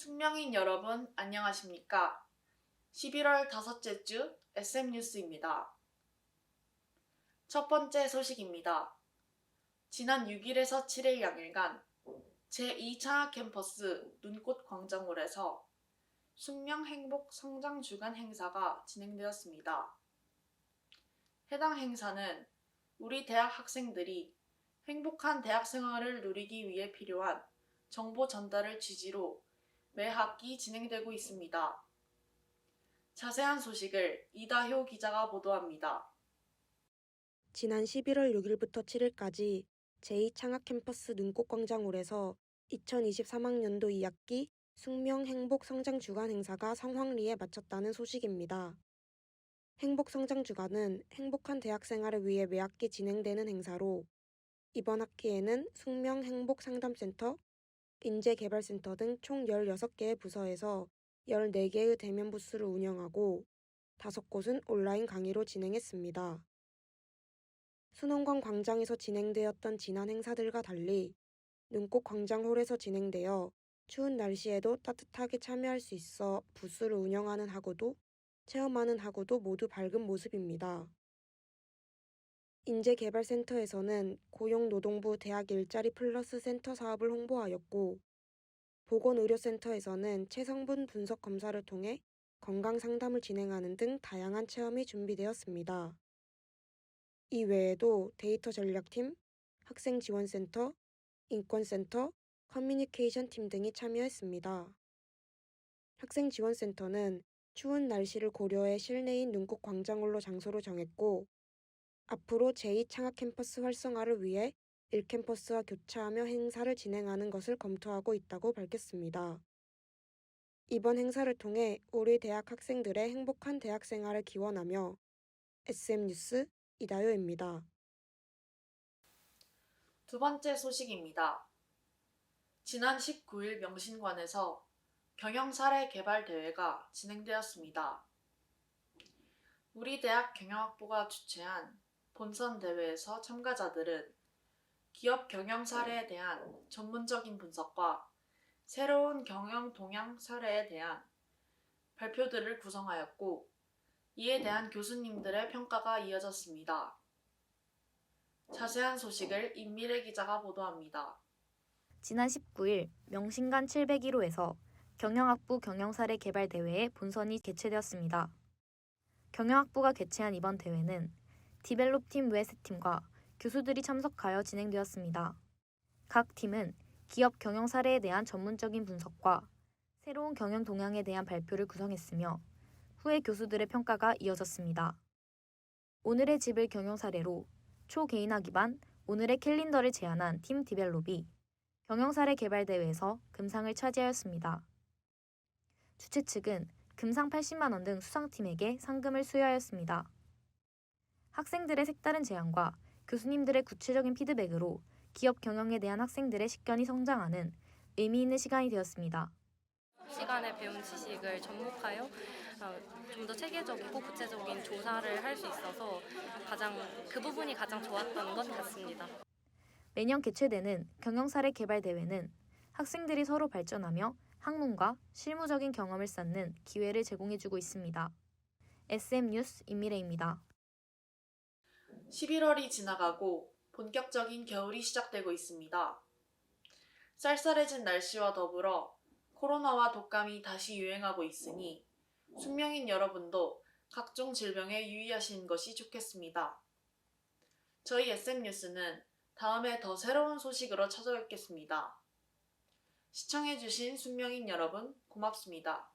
숙명인 여러분, 안녕하십니까? 11월 다섯째 주 SM뉴스입니다. 첫 번째 소식입니다. 지난 6일에서 7일 양일간 제2창학 캠퍼스 눈꽃 광장홀에서 숙명 행복 성장 주간 행사가 진행되었습니다. 해당 행사는 우리 대학 학생들이 행복한 대학 생활을 누리기 위해 필요한 정보 전달을 취지로 매 학기 진행되고 있습니다. 자세한 소식을 이다효 기자가 보도합니다. 지난 11월 6일부터 7일까지 제2창학캠퍼스 눈꽃광장홀에서 2023학년도 2학기 숙명 행복 성장 주간 행사가 성황리에 마쳤다는 소식입니다. 행복 성장 주간은 행복한 대학 생활을 위해 매 학기 진행되는 행사로 이번 학기에는 숙명 행복 상담센터, 인재개발센터 등 총 16개의 부서에서 14개의 대면 부스를 운영하고 5곳은 온라인 강의로 진행했습니다. 순원관 광장에서 진행되었던 지난 행사들과 달리 눈꽃 광장홀에서 진행되어 추운 날씨에도 따뜻하게 참여할 수 있어 부스를 운영하는 학우도 체험하는 학우도 모두 밝은 모습입니다. 인재개발센터에서는 고용노동부 대학 일자리 플러스 센터 사업을 홍보하였고 보건의료센터에서는 체성분 분석 검사를 통해 건강 상담을 진행하는 등 다양한 체험이 준비되었습니다. 이 외에도 데이터 전략팀, 학생지원센터, 인권센터, 커뮤니케이션팀 등이 참여했습니다. 학생지원센터는 추운 날씨를 고려해 실내인 눈꽃 광장홀로 장소를 정했고 앞으로 제2창학캠퍼스 활성화를 위해 1캠퍼스와 교차하며 행사를 진행하는 것을 검토하고 있다고 밝혔습니다. 이번 행사를 통해 우리 대학 학생들의 행복한 대학 생활을 기원하며 SM뉴스 이다효입니다. 두 번째 소식입니다. 지난 19일 명신관에서 경영사례 개발 대회가 진행되었습니다. 우리 대학 경영학부가 주최한 본선 대회에서 참가자들은 기업 경영 사례에 대한 전문적인 분석과 새로운 경영 동향 사례에 대한 발표들을 구성하였고 이에 대한 교수님들의 평가가 이어졌습니다. 자세한 소식을 임미래 기자가 보도합니다. 지난 19일 명신관 701호에서 경영학부 경영사례 개발 대회의 본선이 개최되었습니다. 경영학부가 개최한 이번 대회는 디벨롭팀 외 세 팀과 교수들이 참석하여 진행되었습니다. 각 팀은 기업 경영 사례에 대한 전문적인 분석과 새로운 경영 동향에 대한 발표를 구성했으며 후에 교수들의 평가가 이어졌습니다. 오늘의 집을 경영 사례로 초개인화 기반 오늘의 캘린더를 제안한 팀 디벨롭이 경영사례 개발 대회에서 금상을 차지하였습니다. 주최 측은 금상 80만 원 등 수상팀에게 상금을 수여하였습니다. 학생들의 색다른 제안과 교수님들의 구체적인 피드백으로 기업 경영에 대한 학생들의 식견이 성장하는 의미 있는 시간이 되었습니다. 시간에 배운 지식을 접목하여 좀 더 체계적이고 구체적인 조사를 할 수 있어서 그 부분이 가장 좋았던 것 같습니다. 매년 개최되는 경영사례 개발 대회는 학생들이 서로 발전하며 학문과 실무적인 경험을 쌓는 기회를 제공해주고 있습니다. SM뉴스 임미래입니다. 11월이 지나가고 본격적인 겨울이 시작되고 있습니다. 쌀쌀해진 날씨와 더불어 코로나와 독감이 다시 유행하고 있으니 숙명인 여러분도 각종 질병에 유의하시는 것이 좋겠습니다. 저희 SM뉴스는 다음에 더 새로운 소식으로 찾아뵙겠습니다. 시청해주신 숙명인 여러분 고맙습니다.